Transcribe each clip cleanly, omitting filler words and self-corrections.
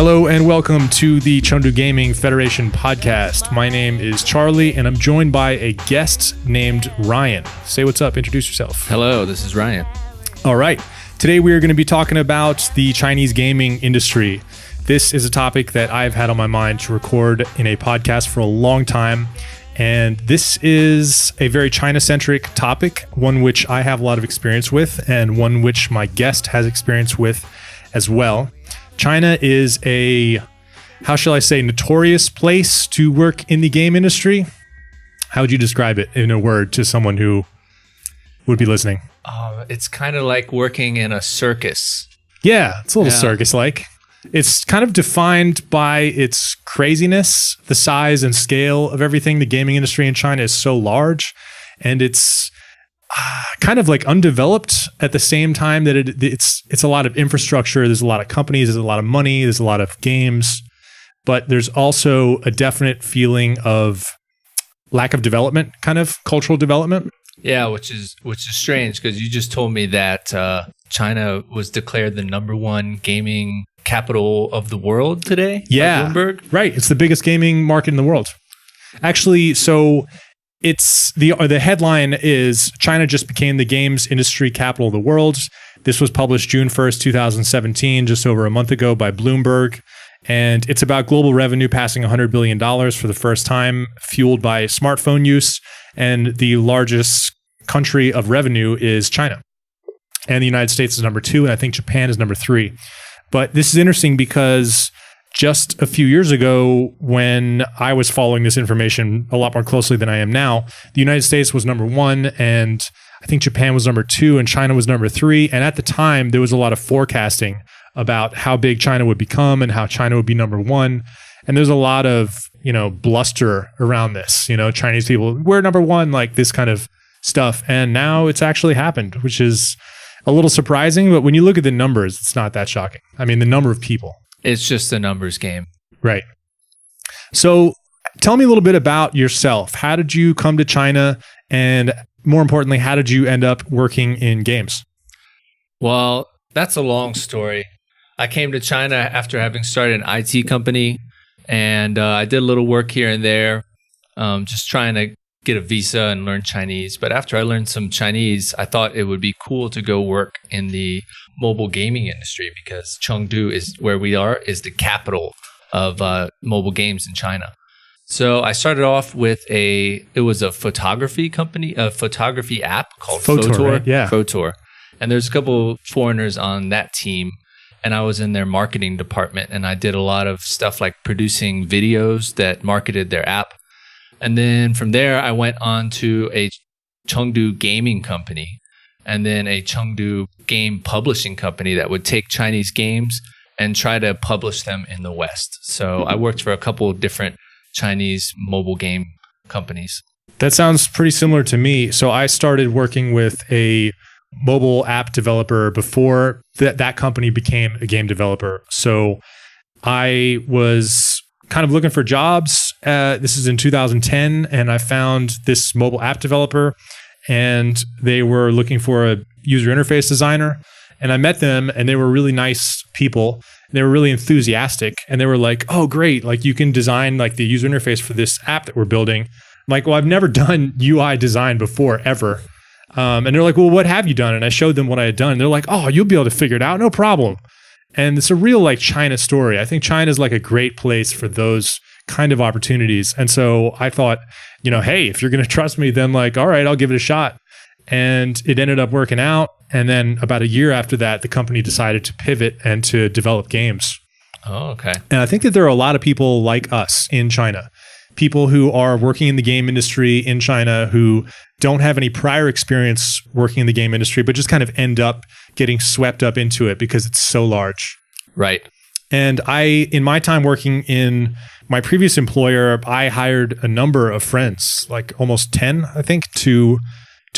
Hello and welcome to the Chengdu Gaming Federation podcast. My name is Charlie and I'm joined by a guest named Ryan. Say what's up, introduce yourself. Hello, this is Ryan. All right, today we are going to be talking about the Chinese gaming industry. This is a topic that I've had on my mind to record in a podcast for a long time. And this is a very China-centric topic, one which I have a lot of experience with and one which my guest has experience with as well. China is a, how shall I say, notorious place to work in the game industry. How would you describe it in a word to someone who would be listening? It's kind of like working in a circus. Yeah, it's a little circus-like. It's kind of defined by its craziness, the size and scale of everything. The gaming industry in China is so large, and it's kind of like undeveloped at the same time that it's a lot of infrastructure. There's a lot of companies, there's a lot of money, there's a lot of games, but there's also a definite feeling of lack of development, kind of cultural development. Yeah, which is strange because you just told me that China was declared the number one gaming capital of the world today. Yeah, by Bloomberg. Right. It's the biggest gaming market in the world. Actually, so it's the headline is China just became the games industry capital of the world. This was published June 1st, 2017, just over a month ago by Bloomberg. And it's about global revenue passing $100 billion for the first time, fueled by smartphone use. And the largest country of revenue is China. And the United States is number 2, and I think Japan is number 3. But this is interesting because just a few years ago, when I was following this information a lot more closely than I am now, the United States was number 1, and I think Japan was number 2, and China was number 3. And at the time, there was a lot of forecasting about how big China would become and how China would be number 1. And there's a lot of, bluster around this. Chinese people, we're number 1, like this kind of stuff. And now it's actually happened, which is a little surprising. But when you look at the numbers, it's not that shocking. I mean, the number of people. It's just a numbers game. Right. So tell me a little bit about yourself. How did you come to China? And more importantly, how did you end up working in games? Well, that's a long story. I came to China after having started an IT company, and I did a little work here and there, just trying to get a visa and learn Chinese. But after I learned some Chinese, I thought it would be cool to go work in the mobile gaming industry because Chengdu is where we are, is the capital of mobile games in China. So I started off with it was a photography company, a photography app called Photor. Right? Yeah. Photor. And there's a couple foreigners on that team. And I was in their marketing department, and I did a lot of stuff like producing videos that marketed their app. And then from there, I went on to a Chengdu gaming company and then a Chengdu game publishing company that would take Chinese games and try to publish them in the West. So I worked for a couple of different Chinese mobile game companies. That sounds pretty similar to me. So I started working with a mobile app developer before that company became a game developer. So I was kind of looking for jobs. This is in 2010, and I found this mobile app developer, and they were looking for a user interface designer. And I met them, and they were really nice people. They were really enthusiastic, and they were like, "Oh, great! Like you can design like the user interface for this app that we're building." I'm like, "Well, I've never done UI design before ever." And they're like, "Well, what have you done?" And I showed them what I had done. And they're like, "Oh, you'll be able to figure it out, no problem." And it's a real like China story. I think China is like a great place for those kind of opportunities. And so I thought, hey, if you're going to trust me, then like, all right, I'll give it a shot. And it ended up working out. And then about a year after that, the company decided to pivot and to develop games. Oh, okay. And I think that there are a lot of people like us in China, people who are working in the game industry in China who don't have any prior experience working in the game industry, but just kind of end up getting swept up into it because it's so large. Right. And in my time working in my previous employer, I hired a number of friends, like almost 10, I think, to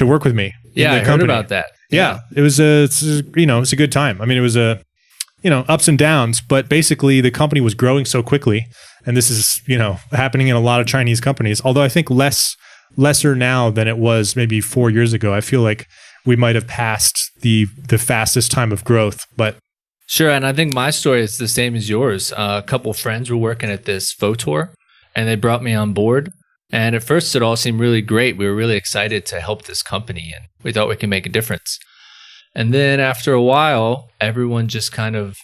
work with me. Yeah, I heard about that. Yeah. It's a good time. I mean, it was ups and downs, but basically the company was growing so quickly. And this is, happening in a lot of Chinese companies, although I think lesser now than it was maybe 4 years ago. I feel like we might have passed the fastest time of growth, but Sure. And I think my story is the same as yours. A couple of friends were working at this Photor and they brought me on board. And at first, it all seemed really great. We were really excited to help this company and we thought we could make a difference. And then after a while, everyone just kind of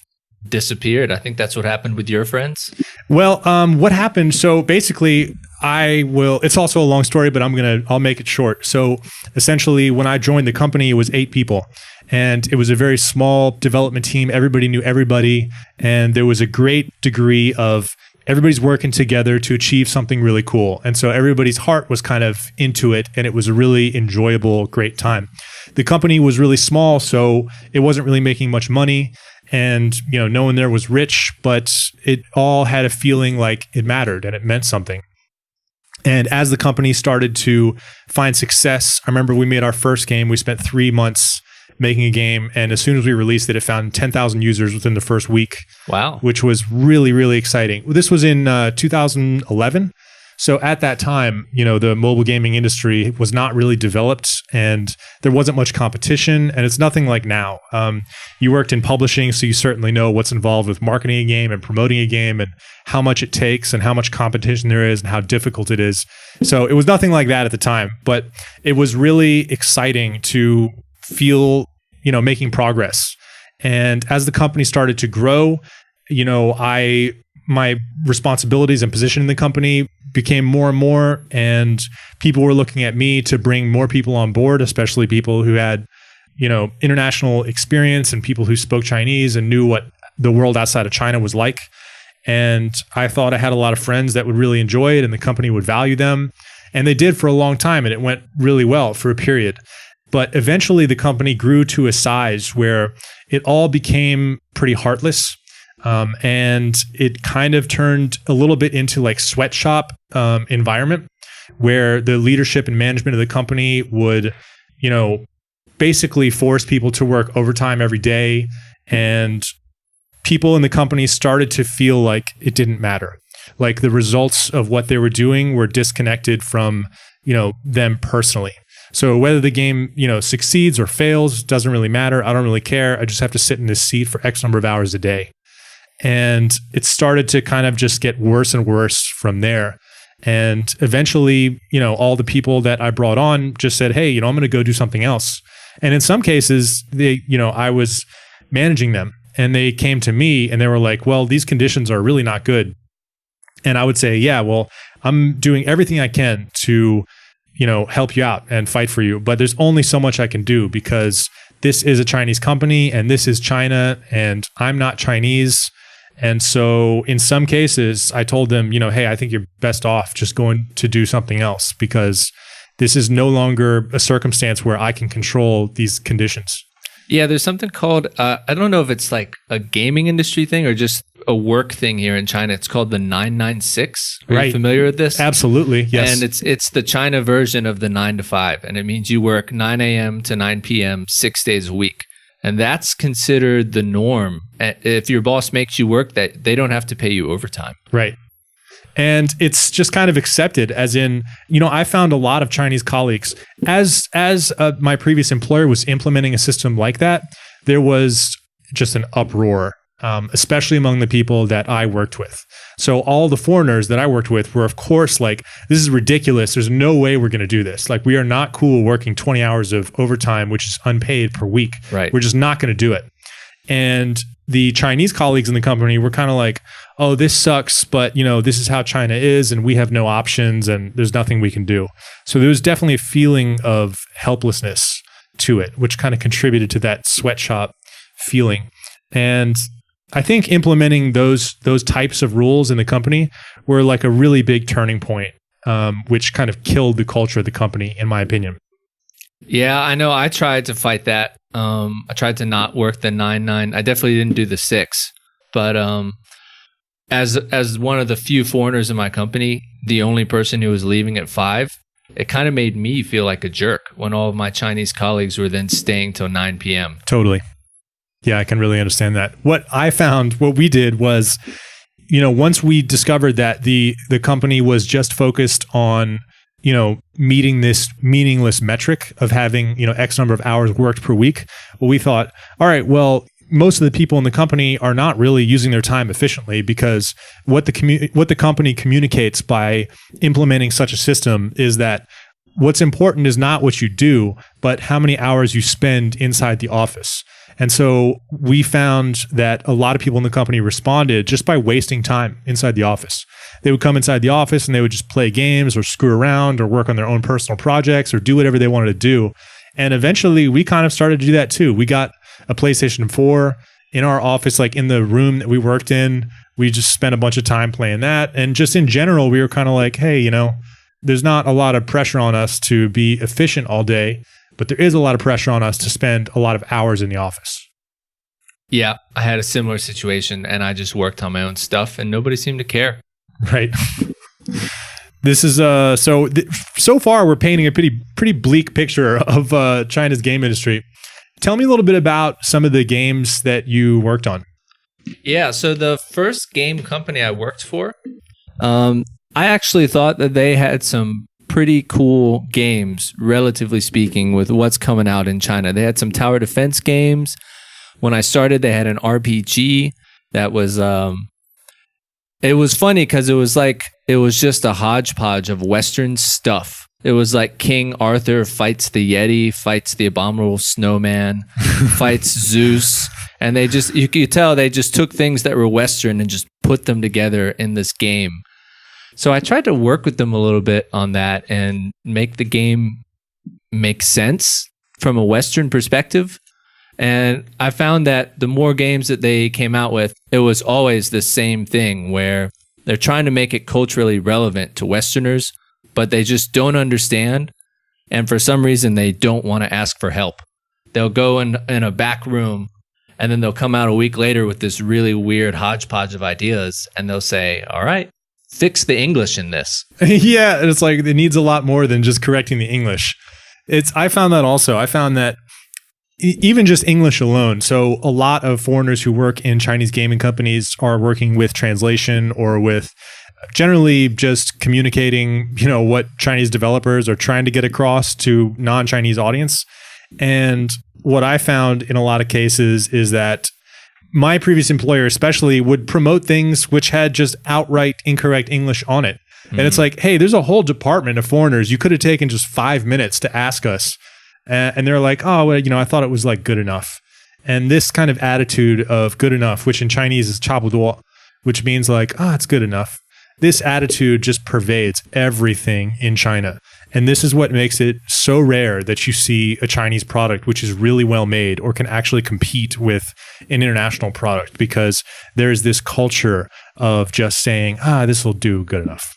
disappeared. I think that's what happened with your friends. Well, what happened? So basically, it's also a long story, but I'll make it short. So essentially, when I joined the company, it was 8 people. And it was a very small development team. Everybody knew everybody. And there was a great degree of everybody's working together to achieve something really cool. And so everybody's heart was kind of into it. And it was a really enjoyable, great time. The company was really small, so it wasn't really making much money. And, no one there was rich, but it all had a feeling like it mattered and it meant something. And as the company started to find success, I remember we made our first game. We spent 3 months making a game. And as soon as we released it, it found 10,000 users within the first week. Wow. Which was really, really exciting. This was in 2011. So at that time, the mobile gaming industry was not really developed and there wasn't much competition, and it's nothing like now. You worked in publishing, so you certainly know what's involved with marketing a game and promoting a game and how much it takes and how much competition there is and how difficult it is. So it was nothing like that at the time, but it was really exciting to feel, making progress. And as the company started to grow, my responsibilities and position in the company became more and more, and people were looking at me to bring more people on board, especially people who had, international experience and people who spoke Chinese and knew what the world outside of China was like. And I thought I had a lot of friends that would really enjoy it and the company would value them. And they did for a long time, and it went really well for a period. But eventually the company grew to a size where it all became pretty heartless. And it kind of turned a little bit into like sweatshop environment where the leadership and management of the company would, basically force people to work overtime every day. And people in the company started to feel like it didn't matter. Like the results of what they were doing were disconnected from, them personally. So whether the game, succeeds or fails, doesn't really matter. I don't really care. I just have to sit in this seat for X number of hours a day. And it started to kind of just get worse and worse from there. And eventually, all the people that I brought on just said, hey, I'm going to go do something else. And in some cases, I was managing them and they came to me and they were like, well, these conditions are really not good. And I would say, yeah, well, I'm doing everything I can to, help you out and fight for you. But there's only so much I can do because this is a Chinese company and this is China and I'm not Chinese. And so in some cases, I told them, hey, I think you're best off just going to do something else because this is no longer a circumstance where I can control these conditions. Yeah, there's something called, I don't know if it's like a gaming industry thing or just a work thing here in China. It's called the 996. Are you familiar with this? Absolutely, yes. And it's the China version of the 9 to 5. And it means you work 9 a.m. to 9 p.m. 6 days a week. And that's considered the norm. If your boss makes you work that, they don't have to pay you overtime. Right. And it's just kind of accepted as in, I found a lot of Chinese colleagues as my previous employer was implementing a system like that, there was just an uproar, especially among the people that I worked with. So all the foreigners that I worked with were, of course, like, this is ridiculous. There's no way we're going to do this. Like, we are not cool working 20 hours of overtime, which is unpaid per week. Right. We're just not going to do it. And the Chinese colleagues in the company were kind of like, oh, this sucks, but this is how China is and we have no options and there's nothing we can do. So there was definitely a feeling of helplessness to it, which kind of contributed to that sweatshop feeling. And I think implementing those types of rules in the company were like a really big turning point, which kind of killed the culture of the company, in my opinion. Yeah, I know. I tried to fight that. I tried to not work the 9-9. I definitely didn't do the 6. But as one of the few foreigners in my company, the only person who was leaving at 5, it kind of made me feel like a jerk when all of my Chinese colleagues were then staying till 9 p.m. Totally. Yeah, I can really understand that. What we did was, once we discovered that the company was just focused on meeting this meaningless metric of having, X number of hours worked per week. Well, we thought, all right, well, most of the people in the company are not really using their time efficiently, because what the company communicates by implementing such a system is that what's important is not what you do, but how many hours you spend inside the office. And so we found that a lot of people in the company responded just by wasting time inside the office. They would come inside the office and they would just play games or screw around or work on their own personal projects or do whatever they wanted to do. And eventually we kind of started to do that too. We got a PlayStation 4 in our office, like in the room that we worked in. We just spent a bunch of time playing that. And just in general, we were kind of like, hey, you know, there's not a lot of pressure on us to be efficient all day, but there is a lot of pressure on us to spend a lot of hours in the office. Yeah, I had a similar situation and I just worked on my own stuff and nobody seemed to care. Right. This is so far we're painting a pretty bleak picture of China's game industry. Tell me a little bit about some of the games that you worked on. Yeah, so the first game company I worked for, I actually thought that they had some pretty cool games, relatively speaking, with what's coming out in China. They had some tower defense games. When I started, they had an RPG that was, it was funny because it was just a hodgepodge of Western stuff. It was like King Arthur fights the Yeti, fights the abominable snowman, fights Zeus. And you could tell they just took things that were Western and just put them together in this game. So I tried to work with them a little bit on that and make the game make sense from a Western perspective. And I found that the more games that they came out with, it was always the same thing where they're trying to make it culturally relevant to Westerners, but they just don't understand. And for some reason, they don't want to ask for help. They'll go in a back room and then they'll come out a week later with this really weird hodgepodge of ideas. And they'll say, all right, fix the English in this. Yeah, it's like it needs a lot more than just correcting the English. I found that also. I found that even just English alone. So a lot of foreigners who work in Chinese gaming companies are working with translation or with generally just communicating, you know, what Chinese developers are trying to get across to non-Chinese audience. And what I found in a lot of cases is that my previous employer especially would promote things which had just outright incorrect English on it. And it's like, hey, there's a whole department of foreigners. You could have taken just 5 minutes to ask us. And they're like, oh, well, you know, I thought it was like good enough. And this kind of attitude of good enough, which in Chinese is 差不多, which means like, oh, it's good enough. This attitude just pervades everything in China. And this is what makes it so rare that you see a Chinese product which is really well made or can actually compete with an international product, because there's this culture of just saying, this will do good enough.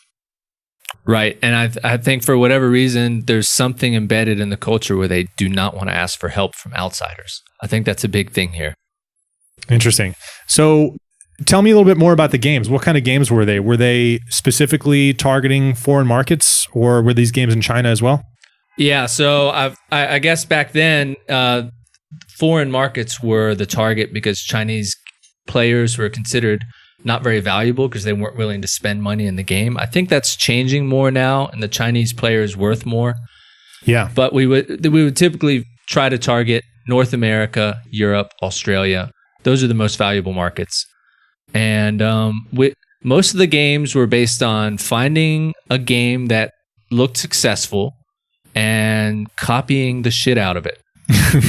Right. And I think for whatever reason, there's something embedded in the culture where they do not want to ask for help from outsiders. I think that's a big thing here. Interesting. So tell me a little bit more about the games. What kind of games were they? Were they specifically targeting foreign markets, or were these games in China as well? Yeah. So I guess back then, foreign markets were the target because Chinese players were considered not very valuable because they weren't willing to spend money in the game. I think that's changing more now, and the Chinese player is worth more. Yeah. But we would typically try to target North America, Europe, Australia. Those are the most valuable markets. And most of the games were based on finding a game that looked successful and copying the shit out of it.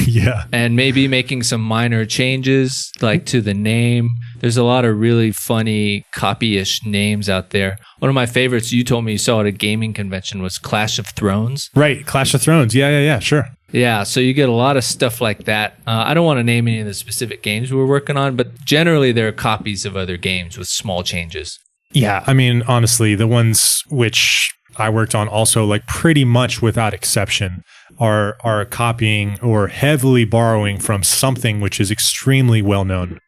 Yeah. And maybe making some minor changes, like to the name. There's a lot of really funny copy-ish names out there. One of my favorites, you told me you saw at a gaming convention, was Clash of Thrones. Right. Clash of Thrones. Yeah, sure. Yeah, so you get a lot of stuff like that. I don't want to name any of the specific games we're working on, but generally they're copies of other games with small changes. Yeah, I mean, honestly, the ones which I worked on also, like pretty much without exception, are copying or heavily borrowing from something which is extremely well known.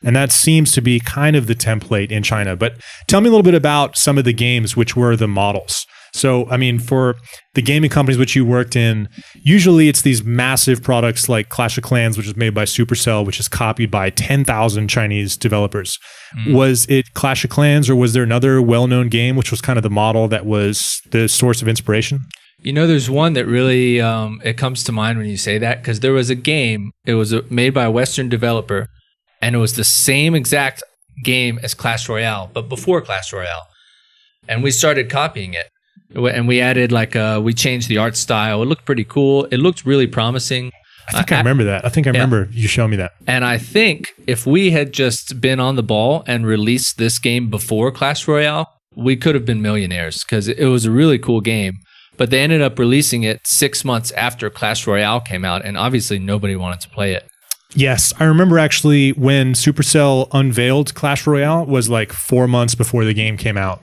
And that seems to be kind of the template in China. But tell me a little bit about some of the games which were the models. So, I mean, for the gaming companies which you worked in, usually it's these massive products like Clash of Clans, which is made by Supercell, which is copied by 10,000 Chinese developers. Was it Clash of Clans, or was there another well-known game which was kind of the model that was the source of inspiration? You know, there's one that really, it comes to mind when you say that, because there was a game, it was made by a Western developer, and it was the same exact game as Clash Royale, but before Clash Royale. And we started copying it. And we added we changed the art style. It looked pretty cool. It looked really promising. I think I remember that. I think I remember you showing me that. And I think if we had just been on the ball and released this game before Clash Royale, we could have been millionaires because it was a really cool game. But they ended up releasing it 6 months after Clash Royale came out, and obviously nobody wanted to play it. Yes, I remember actually when Supercell unveiled Clash Royale was like 4 months before the game came out.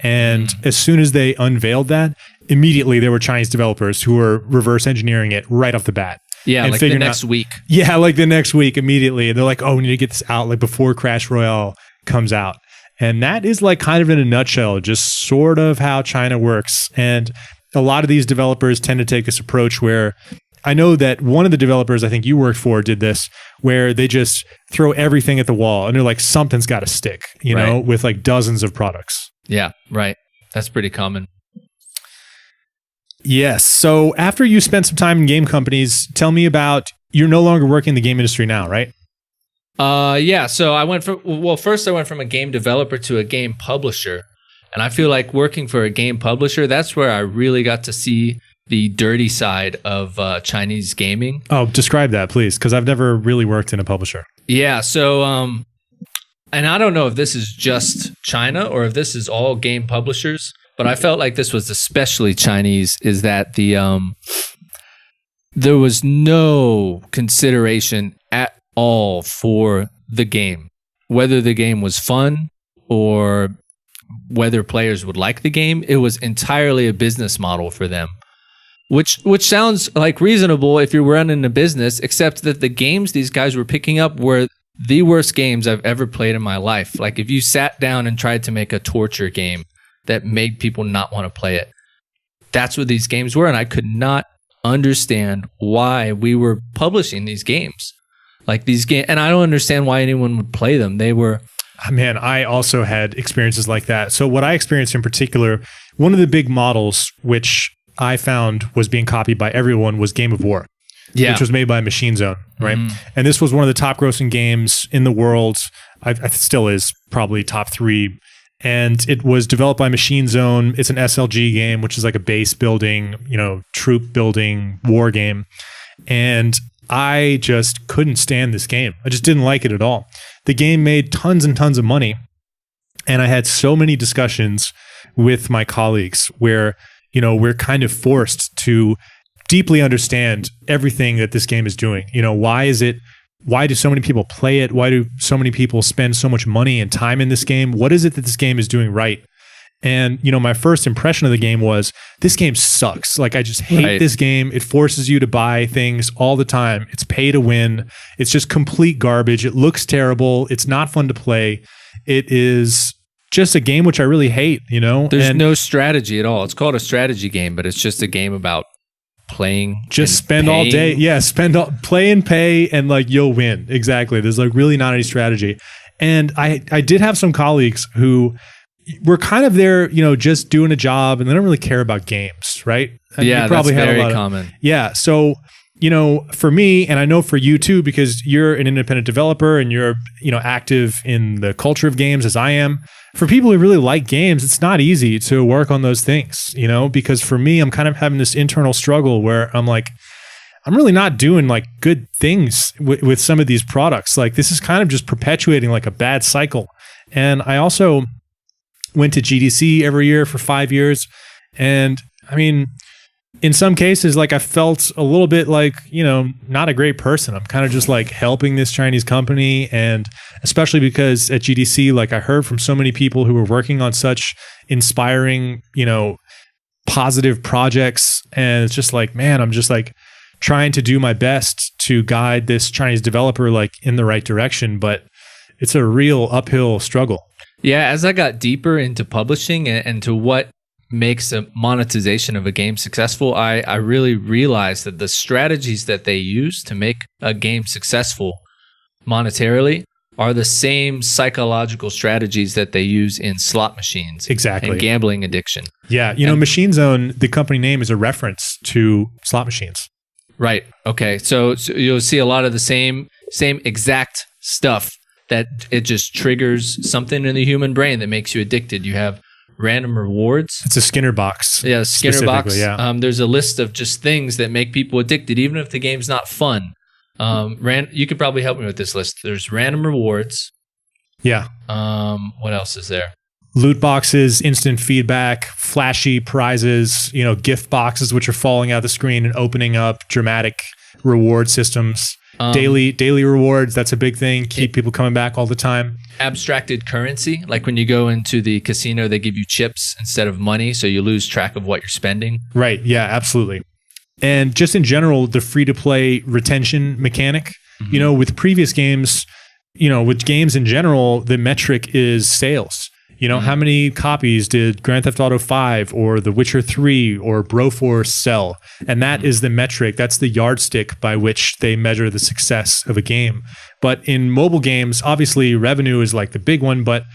And as soon as they unveiled that, immediately there were Chinese developers who were reverse engineering it right off the bat. Yeah, and like the next week. Yeah, like the next week immediately. They're like, oh, we need to get this out like before Clash Royale comes out. And that is like kind of in a nutshell, just sort of how China works. And a lot of these developers tend to take this approach where I know that one of the developers I think you worked for did this, where they just throw everything at the wall and they're like, something's got to stick, you know, with like dozens of products. Yeah, right. That's pretty common. Yes. So after you spent some time in game companies, tell me about, you're no longer working in the game industry now, right? Yeah. So I went first I went from a game developer to a game publisher. And I feel like working for a game publisher, that's where I really got to see the dirty side of Chinese gaming. Oh, describe that, please, because I've never really worked in a publisher. Yeah. So, and I don't know if this is just China or if this is all game publishers, but I felt like this was especially Chinese, is that there was no consideration at all for the game, whether the game was fun or whether players would like the game. It was entirely a business model for them, which sounds like reasonable if you're running a business, except that the games these guys were picking up were the worst games I've ever played in my life. Like if you sat down and tried to make a torture game that made people not want to play it, that's what these games were. And I could not understand why we were publishing these games. Like these games, and I don't understand why anyone would play them. They were... Man, I also had experiences like that. So what I experienced in particular, one of the big models, which I found was being copied by everyone, was Game of War, which was made by Machine Zone, right? And this was one of the top grossing games in the world. It still is probably top 3. And it was developed by Machine Zone. It's an SLG game, which is like a base building, troop building war game. And I just couldn't stand this game. I just didn't like it at all. The game made tons and tons of money. And I had so many discussions with my colleagues where, we're kind of forced to deeply understand everything that this game is doing. Why do so many people play it? Why do so many people spend so much money and time in this game? What is it that this game is doing right? And, my first impression of the game was, this game sucks. Like, I just hate this game. It forces you to buy things all the time. It's pay to win. It's just complete garbage. It looks terrible. It's not fun to play. It is just a game which I really hate, There's no strategy at all. It's called a strategy game, but it's just a game about playing. Just spend all day. Yeah, play and pay, and like you'll win. Exactly. There's like really not any strategy. And I did have some colleagues who we're kind of there, just doing a job, and they don't really care about games, right? Yeah, that's very common. Yeah. So, for me, and I know for you too, because you're an independent developer and you're, active in the culture of games as I am. For people who really like games, it's not easy to work on those things, because for me, I'm kind of having this internal struggle where I'm like, I'm really not doing like good things with some of these products. Like this is kind of just perpetuating like a bad cycle. And I also went to GDC every year for 5 years. And I mean, in some cases, like I felt a little bit like, not a great person. I'm kind of just like helping this Chinese company. And especially because at GDC, like I heard from so many people who were working on such inspiring, positive projects. And it's just like, man, I'm just like trying to do my best to guide this Chinese developer like in the right direction. But it's a real uphill struggle. Yeah, as I got deeper into publishing and to what makes a monetization of a game successful, I really realized that the strategies that they use to make a game successful monetarily are the same psychological strategies that they use in slot machines. Exactly. And gambling addiction. Yeah, Machine Zone, the company name is a reference to slot machines. Right. Okay. So you'll see a lot of the same exact stuff that it just triggers something in the human brain that makes you addicted. You have random rewards. It's a Skinner box. Yeah, Skinner box. Yeah. There's a list of just things that make people addicted, even if the game's not fun. You could probably help me with this list. There's random rewards. Yeah. What else is there? Loot boxes, instant feedback, flashy prizes, gift boxes which are falling out the screen and opening up, dramatic reward systems. Daily rewards, that's a big thing. Keep people coming back all the time. Abstracted currency, like when you go into the casino, they give you chips instead of money, so you lose track of what you're spending. Right. Yeah, absolutely. And just in general, the free-to-play retention mechanic, with previous games, with games in general, the metric is sales. How many copies did Grand Theft Auto 5 or The Witcher 3 or Broforce sell? And that is the metric. That's the yardstick by which they measure the success of a game. But in mobile games, obviously revenue is like the big one, but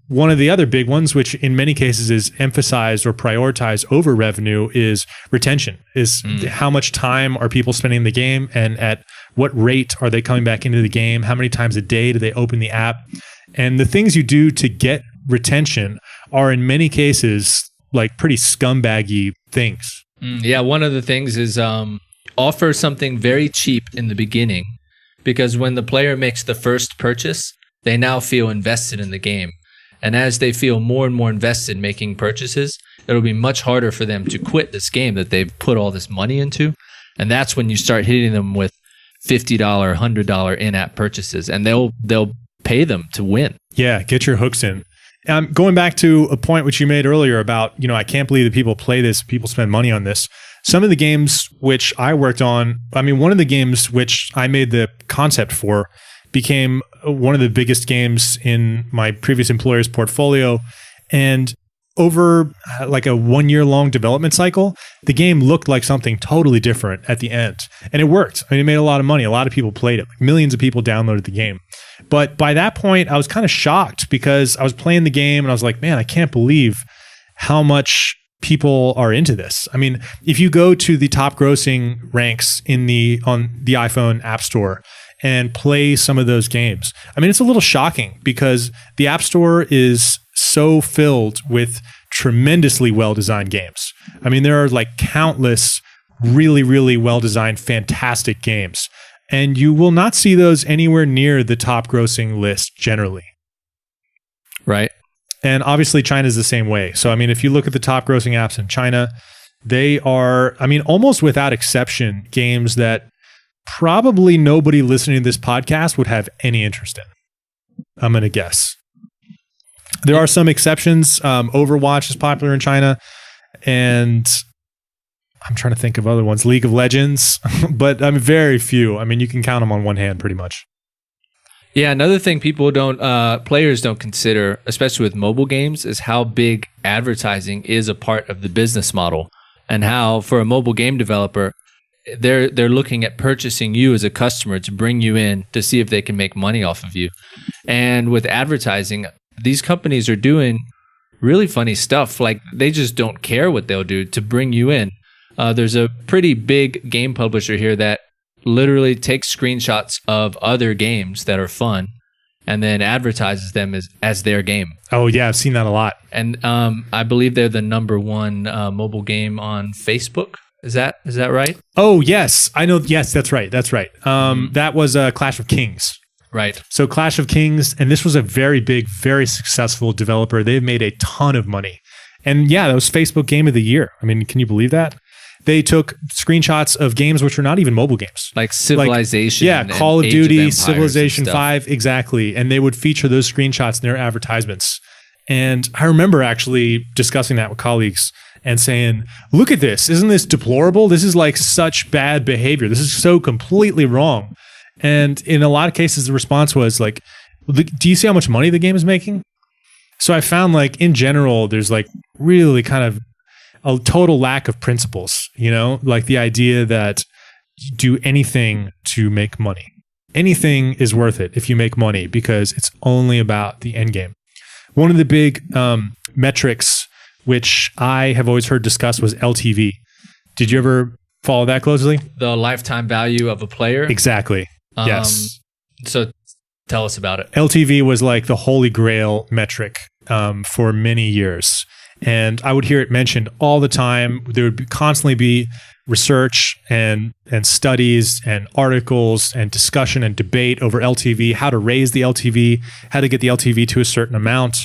one of the other big ones, which in many cases is emphasized or prioritized over revenue, is retention, is how much time are people spending in the game and at what rate are they coming back into the game? How many times a day do they open the app? And the things you do to get retention are in many cases like pretty scumbaggy things. Yeah, one of the things is offer something very cheap in the beginning, because when the player makes the first purchase, they now feel invested in the game. And as they feel more and more invested in making purchases, it'll be much harder for them to quit this game that they've put all this money into. And that's when you start hitting them with $50, $100 in-app purchases, and they'll pay them to win. Yeah, get your hooks in. Going back to a point which you made earlier about, I can't believe that people play this, people spend money on this. Some of the games which I worked on, one of the games which I made the concept for became one of the biggest games in my previous employer's portfolio. And over like a 1 year long development cycle, the game looked like something totally different at the end. And it worked. It made a lot of money. A lot of people played it. Millions of people downloaded the game. But by that point, I was kind of shocked because I was playing the game and I was like, man, I can't believe how much people are into this. If you go to the top grossing ranks on the iPhone App Store and play some of those games, it's a little shocking because the App Store is so filled with tremendously well-designed games. There are like countless really, really well-designed, fantastic games. And you will not see those anywhere near the top grossing list generally. Right. And obviously China's the same way. So, if you look at the top grossing apps in China, they are, almost without exception, games that probably nobody listening to this podcast would have any interest in. I'm going to guess. There are some exceptions. Overwatch is popular in China, and I'm trying to think of other ones. League of Legends, but very few. You can count them on one hand pretty much. Yeah, another thing players don't consider, especially with mobile games, is how big advertising is a part of the business model, and how for a mobile game developer, they're looking at purchasing you as a customer to bring you in to see if they can make money off of you. And with advertising, these companies are doing really funny stuff. Like they just don't care what they'll do to bring you in. There's a pretty big game publisher here that literally takes screenshots of other games that are fun and then advertises them as their game. Oh yeah, I've seen that a lot. And I believe they're the number one mobile game on Facebook. Is that right? Oh yes, I know. Yes, that's right. That was Clash of Kings. Right. So Clash of Kings, and this was a very big, very successful developer. They've made a ton of money. And yeah, that was Facebook Game of the Year. Can you believe that? They took screenshots of games which are not even mobile games. Like Civilization. Call of Duty, Civilization 5, exactly. And they would feature those screenshots in their advertisements. And I remember actually discussing that with colleagues and saying, look at this. Isn't this deplorable? This is like such bad behavior. This is so completely wrong. And in a lot of cases, the response was like, do you see how much money the game is making? So I found like in general, there's like really kind of a total lack of principles, like the idea that you do anything to make money. Anything is worth it if you make money because it's only about the end game. One of the big metrics which I have always heard discussed was LTV. Did you ever follow that closely? The lifetime value of a player? Exactly. Yes. So Tell us about it. LTV was like the holy grail metric for many years. And I would hear it mentioned all the time. There would constantly be research and studies and articles and discussion and debate over LTV, how to raise the LTV, how to get the LTV to a certain amount.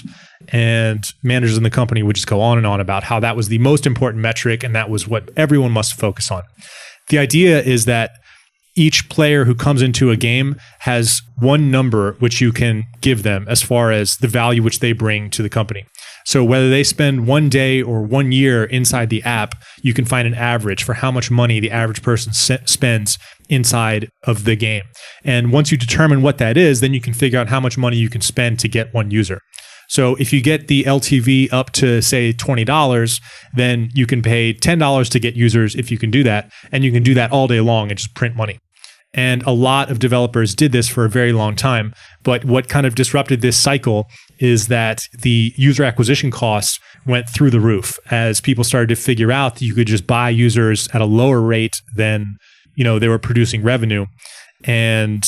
And managers in the company would just go on and on about how that was the most important metric and that was what everyone must focus on. The idea is that each player who comes into a game has one number which you can give them as far as the value which they bring to the company. So whether they spend 1 day or 1 year inside the app, you can find an average for how much money the average person spends inside of the game. And once you determine what that is, then you can figure out how much money you can spend to get one user. So if you get the LTV up to, say, $20, then you can pay $10 to get users if you can do that. And you can do that all day long and just print money. And a lot of developers did this for a very long time. But what kind of disrupted this cycle is that the user acquisition costs went through the roof as people started to figure out that you could just buy users at a lower rate than, they were producing revenue. And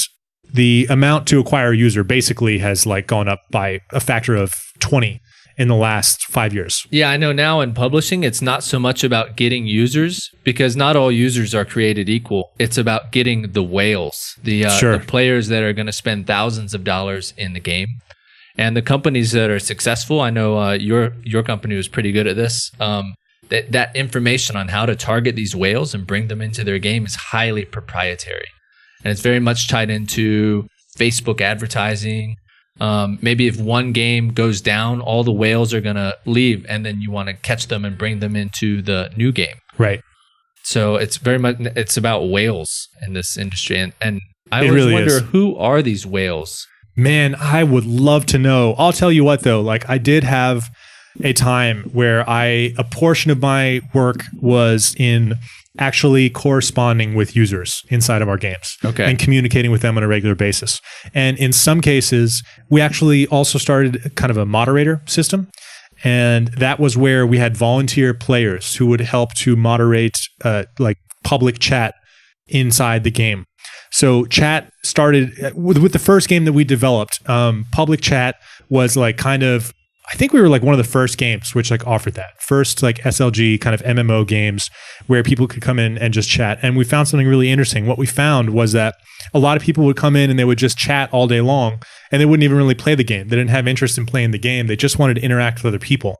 the amount to acquire a user basically has like gone up by a factor of 20 in the last 5 years. Yeah, I know now in publishing, it's not so much about getting users because not all users are created equal. It's about getting the whales, the players that are going to spend thousands of dollars in the game. And the companies that are successful, I know your company was pretty good at this. That information on how to target these whales and bring them into their game is highly proprietary. And it's very much tied into Facebook advertising. Maybe if one game goes down, all the whales are going to leave, and then you want to catch them and bring them into the new game. Right. So it's about whales in this industry. And I always wonder, who are these whales? Man, I would love to know. I'll tell you what, though, like I did have a time where a portion of my work was in actually corresponding with users inside of our games and communicating with them on a regular basis. And in some cases, we actually also started kind of a moderator system. And that was where we had volunteer players who would help to moderate like public chat inside the game. So chat started with the first game that we developed. Public chat was like kind of, I think we were like one of the first games which like offered that. First like SLG kind of MMO games where people could come in and just chat. And we found something really interesting. What we found was that a lot of people would come in and they would just chat all day long and they wouldn't even really play the game. They didn't have interest in playing the game. They just wanted to interact with other people.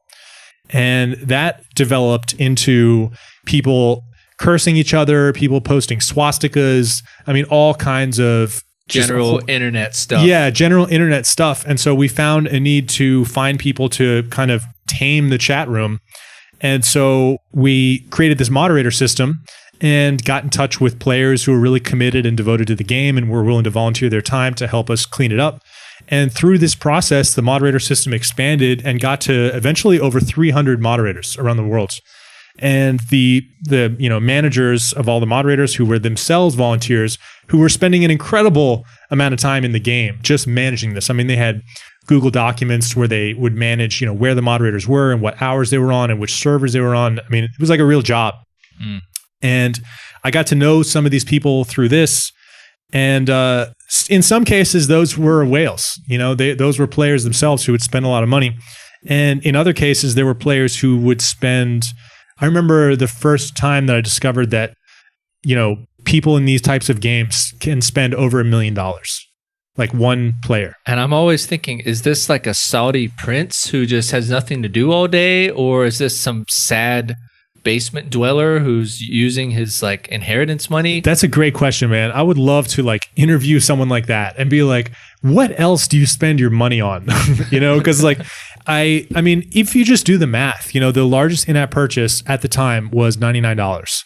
And that developed into people cursing each other, people posting swastikas. I mean, all kinds of general internet stuff. Yeah, general internet stuff. And so we found a need to find people to kind of tame the chat room. And so we created this moderator system and got in touch with players who were really committed and devoted to the game and were willing to volunteer their time to help us clean it up. And through this process, the moderator system expanded and got to eventually over 300 moderators around the world. And the managers of all the moderators who were themselves volunteers who were spending an incredible amount of time in the game just managing this. I mean, they had Google Documents where they would manage, where the moderators were and what hours they were on and which servers they were on. I mean, it was like a real job. And I got to know some of these people through this. And in some cases, those were whales. Those were players themselves who would spend a lot of money. And in other cases, there were players who would spend... I remember the first time that I discovered that, people in these types of games can spend over $1 million, like one player. And I'm always thinking, is this like a Saudi prince who just has nothing to do all day? Or is this some sad basement dweller who's using his like inheritance money? That's a great question, man. I would love to like interview someone like that and be like, what else do you spend your money on? Because like, I mean, if you just do the math, the largest in-app purchase at the time was $99.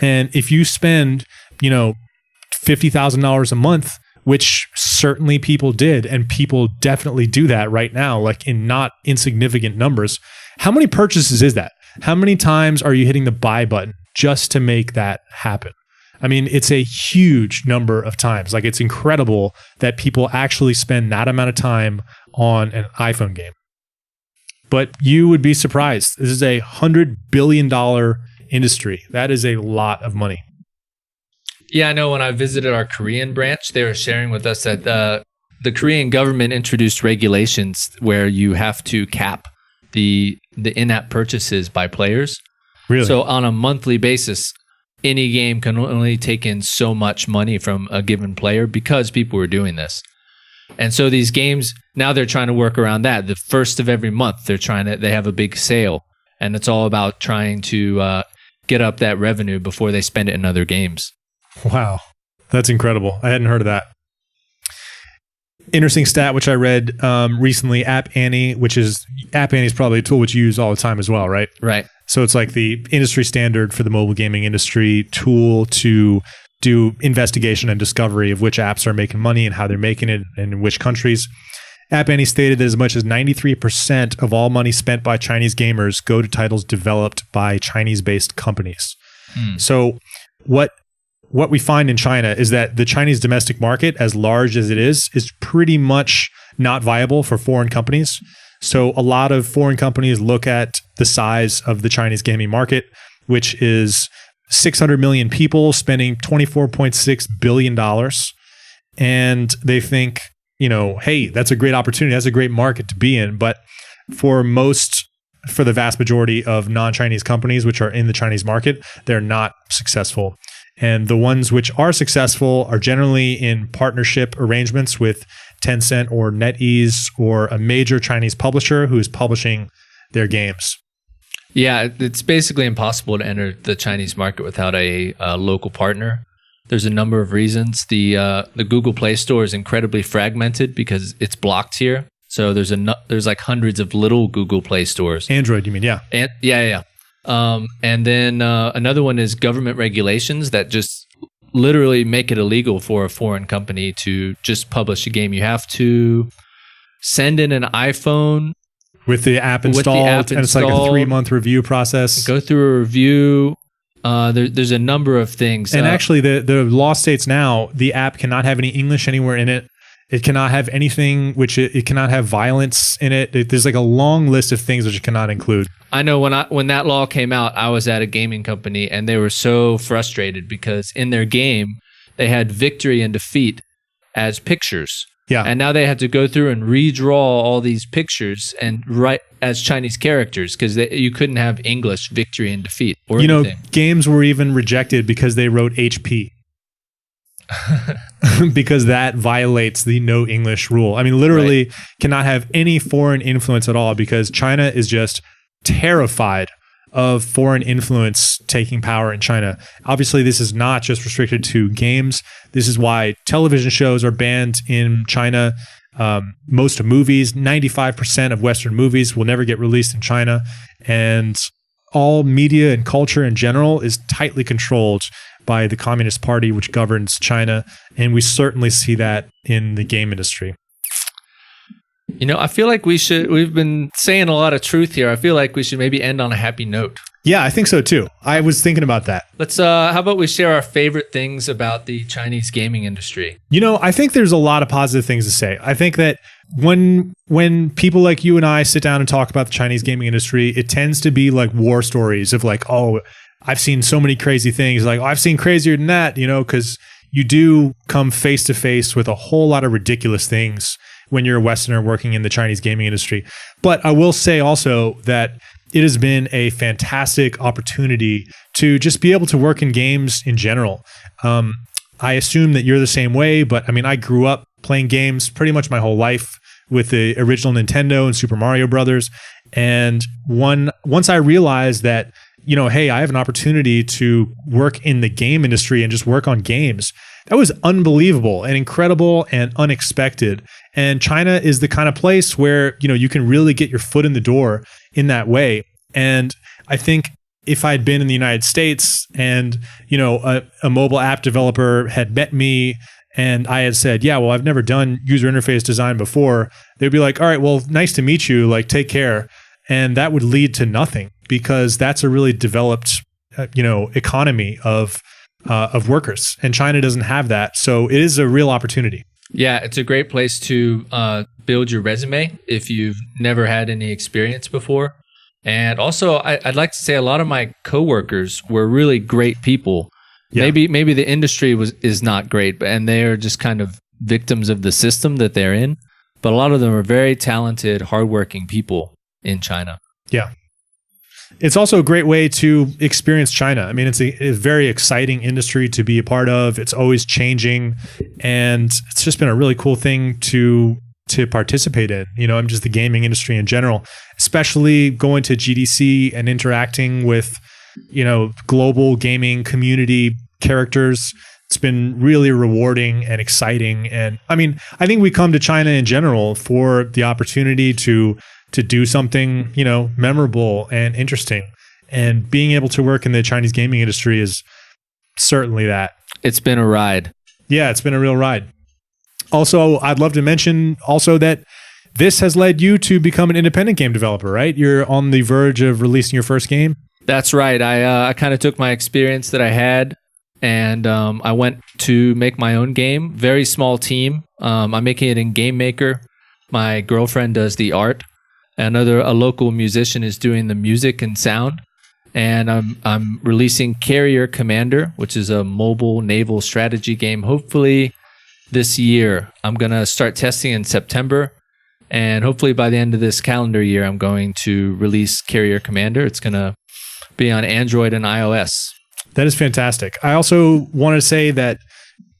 And if you spend, $50,000 a month, which certainly people did, and people definitely do that right now, like in not insignificant numbers, how many purchases is that? How many times are you hitting the buy button just to make that happen? I mean, it's a huge number of times. Like, it's incredible that people actually spend that amount of time on an iPhone game. But you would be surprised. This is a $100 billion industry. That is a lot of money. Yeah, I know when I visited our Korean branch, they were sharing with us that the Korean government introduced regulations where you have to cap the in-app purchases by players. Really? So on a monthly basis, any game can only take in so much money from a given player because people were doing this. And so these games, now they're trying to work around that. The first of every month, they have a big sale, and it's all about trying to get up that revenue before they spend it in other games. Wow. That's incredible. I hadn't heard of that. Interesting stat, which I read recently, App Annie is probably a tool which you use all the time as well, right? Right. So it's like the industry standard for the mobile gaming industry tool to do investigation and discovery of which apps are making money and how they're making it and in which countries. App Annie stated that as much as 93% of all money spent by Chinese gamers go to titles developed by Chinese-based companies. So what we find in China is that the Chinese domestic market, as large as it is pretty much not viable for foreign companies. So a lot of foreign companies look at the size of the Chinese gaming market, which is 600 million people spending $24.6 billion. And they think, hey, that's a great opportunity. That's a great market to be in. But for the vast majority of non-Chinese companies, which are in the Chinese market, they're not successful. And the ones which are successful are generally in partnership arrangements with Tencent or NetEase or a major Chinese publisher who is publishing their games. Yeah, it's basically impossible to enter the Chinese market without a local partner. There's a number of reasons. The Google Play Store is incredibly fragmented because it's blocked here. So there's like hundreds of little Google Play Stores. Android, you mean? Yeah. Yeah. And then another one is government regulations that just literally make it illegal for a foreign company to just publish a game. You have to send in an iPhone with the app installed, and it's like a 3-month review process. Go through a review. There's a number of things. And actually, the law states now the app cannot have any English anywhere in it. It cannot have anything it cannot have violence in it. There's like a long list of things which it cannot include. I know when that law came out, I was at a gaming company and they were so frustrated because in their game, they had victory and defeat as pictures. Yeah. And now they had to go through and redraw all these pictures and write as Chinese characters because you couldn't have English victory and defeat or anything. Games were even rejected because they wrote HP. Because that violates the no English rule. I mean, literally cannot have any foreign influence at all because China is just terrified of foreign influence taking power in China. Obviously, this is not just restricted to games. This is why television shows are banned in China. Most movies, 95% of Western movies will never get released in China. And all media and culture in general is tightly controlled by the Communist Party, which governs China. And we certainly see that in the game industry. I feel like we've been saying a lot of truth here. I feel like we should maybe end on a happy note. Yeah, I think so too. I was thinking about that. Let's, how about we share our favorite things about the Chinese gaming industry? I think there's a lot of positive things to say. I think that when people like you and I sit down and talk about the Chinese gaming industry, it tends to be like war stories of like, oh, I've seen so many crazy things. Like, oh, I've seen crazier than that, because you do come face to face with a whole lot of ridiculous things when you're a Westerner working in the Chinese gaming industry. But I will say also that it has been a fantastic opportunity to just be able to work in games in general. I assume that you're the same way, but I mean, I grew up playing games pretty much my whole life with the original Nintendo and Super Mario Brothers. And once I realized that, hey, I have an opportunity to work in the game industry and just work on games, that was unbelievable and incredible and unexpected. And China is the kind of place where, you can really get your foot in the door in that way. And I think if I'd been in the United States and, a mobile app developer had met me and I had said, yeah, well, I've never done user interface design before, they'd be like, all right, well, nice to meet you. Like, take care. And that would lead to nothing because that's a really developed, economy of workers. And China doesn't have that. So it is a real opportunity. Yeah, it's a great place to build your resume if you've never had any experience before. And also, I'd like to say a lot of my coworkers were really great people. Yeah. Maybe the industry is not great, and they are just kind of victims of the system that they're in, but a lot of them are very talented, hardworking people in China. Yeah. It's also a great way to experience China. I mean, it's a very exciting industry to be a part of. It's always changing, and it's just been a really cool thing to participate in. I'm just the gaming industry in general, especially going to GDC and interacting with, global gaming community characters. It's been really rewarding and exciting. And I mean, I think we come to China in general for the opportunity to do something, memorable and interesting. And being able to work in the Chinese gaming industry is certainly that. It's been a ride. Yeah, it's been a real ride. Also, I'd love to mention also that this has led you to become an independent game developer, right? You're on the verge of releasing your first game. That's right. I kind of took my experience that I had and I went to make my own game. Very small team. I'm making it in Game Maker. My girlfriend does the art. A local musician is doing the music and sound. And I'm releasing Carrier Commander, which is a mobile naval strategy game. Hopefully this year. I'm going to start testing in September. And hopefully by the end of this calendar year, I'm going to release Carrier Commander. It's going to be on Android and iOS. That is fantastic. I also want to say that,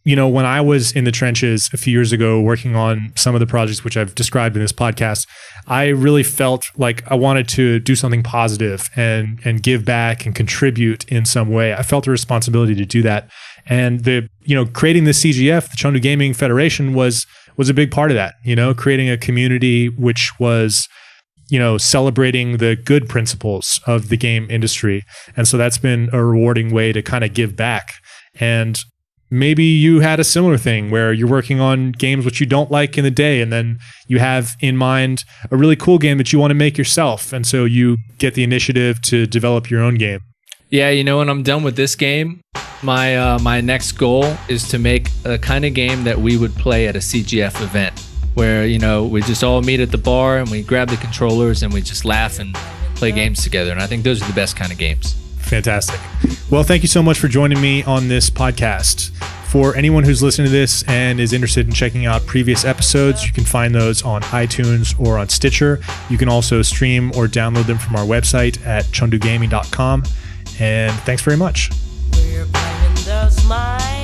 when I was in the trenches a few years ago working on some of the projects which I've described in this podcast, I really felt like I wanted to do something positive and give back and contribute in some way. I felt a responsibility to do that. And creating the CGF, the Chengdu Gaming Federation, was a big part of that, creating a community which was, celebrating the good principles of the game industry. And so that's been a rewarding way to kind of give back. And maybe you had a similar thing where you're working on games which you don't like in the day, and then you have in mind a really cool game that you want to make yourself. And so you get the initiative to develop your own game. Yeah, when I'm done with this game, my next goal is to make a kind of game that we would play at a CGF event where, we just all meet at the bar and we grab the controllers and we just laugh and play games together. And I think those are the best kind of games. Fantastic. Well, thank you so much for joining me on this podcast. For anyone who's listening to this and is interested in checking out previous episodes, you can find those on iTunes or on Stitcher. You can also stream or download them from our website at chengdugaming.com. And thanks very much. We're playing the smile.